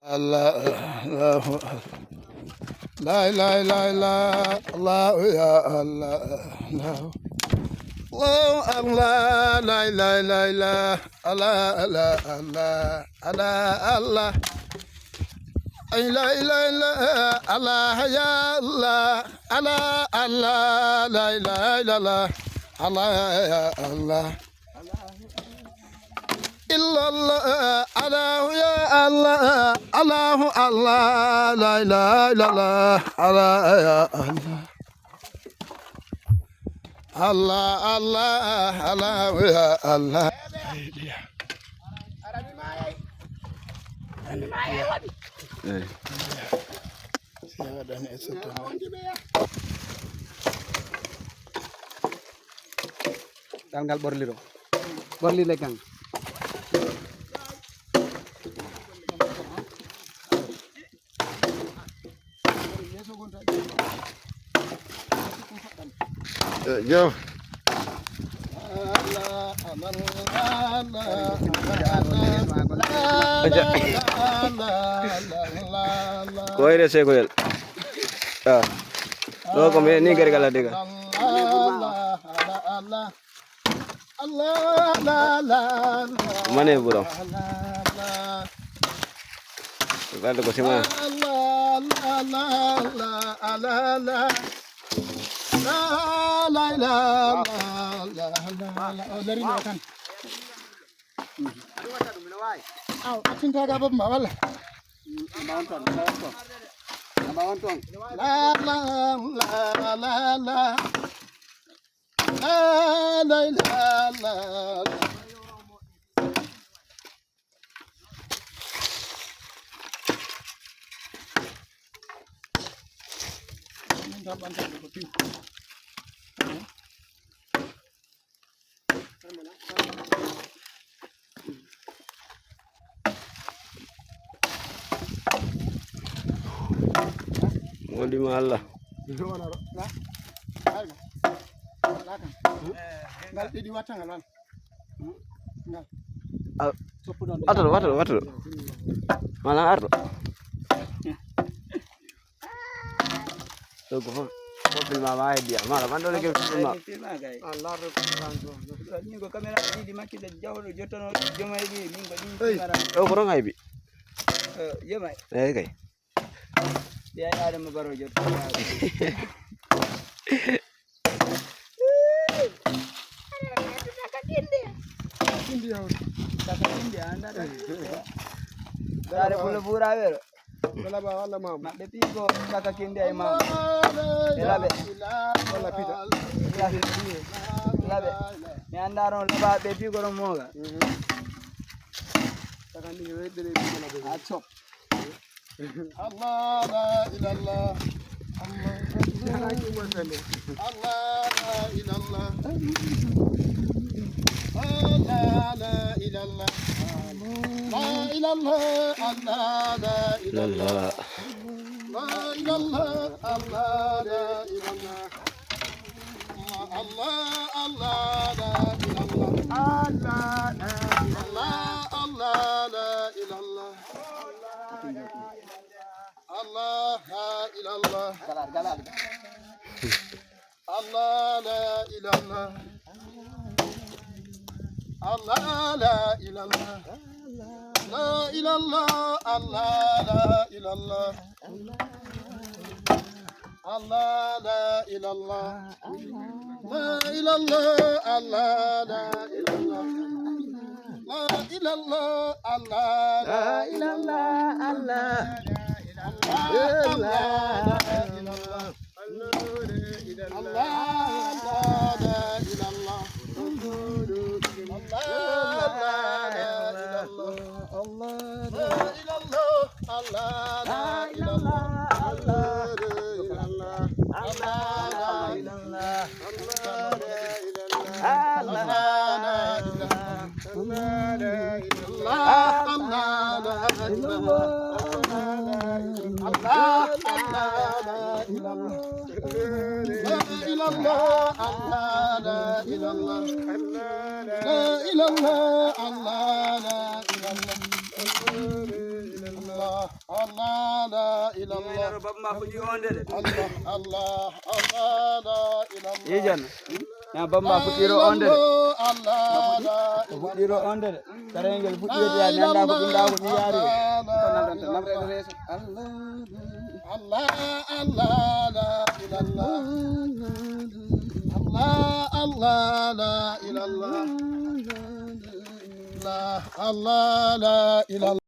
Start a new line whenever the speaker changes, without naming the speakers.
Allah, Allah, la ilaha illallah, Allah, ya Allah, Allah, Allah, la ilaha illallah, Allah, Allah, Allah, Allah, Allah, la ilaha illallah, Allah, ya Allah, Allah, Allah, la ilaha illallah, Allah, ya Allah. Illallah, Allah ya Allah, Allah Allah, la ilaha illallah, Allah ya Allah, Allah Allah, Allah ya Allah.
Tanggal borli le kang.
Yo.
कोई रे से कोयल लोग में नहीं करेगा लड़ेगा मने बुरा बाल को सिमा mau di mana? Water. Mana air? Tuh gua film apa dia? Malah mana lagi film?
Ni ko kamera di makita jawro jotono jomay bi min ko di mara.
Oh kurang aja bi?
Jomay.
Kay.
Dia ada mo baro jot. Kakakinde anda. Dare pula pura ver.
Wala ba wala ma.
Makde tigo kakakinde ay ma. Elabe.
Wala pita.
Elabe. Me andaron laba be tigo ro moga.
Takandi wedere wala be.
Achop.
Allah la ilallah, Allah la ilallah, Allah la ilallah, Allah la ilallah, la ilallah, Allah la ilallah, la ilallah, Allah la ilallah, Allah la ilallah, Allah la ilallah. Allah la ilallah, Allah la ilallah, Allah la ilallah, la ilallah, Allah la ilallah, Allah la ilallah, la ilallah, Allah la ilallah, la ilallah, Allah la ilallah, Allah. Allah la ilallah
babma fuɗi onde de
Allah Allah Allah la ilallah
yejana na babma fuɗiro onde de
Allah la
fuɗiro onde de karengel fuɗirde ya nanda ko ɗum ɗa ko ɗum yaari
Allah Allah la ilallah Allah Allah la ilallah Allah la ilallah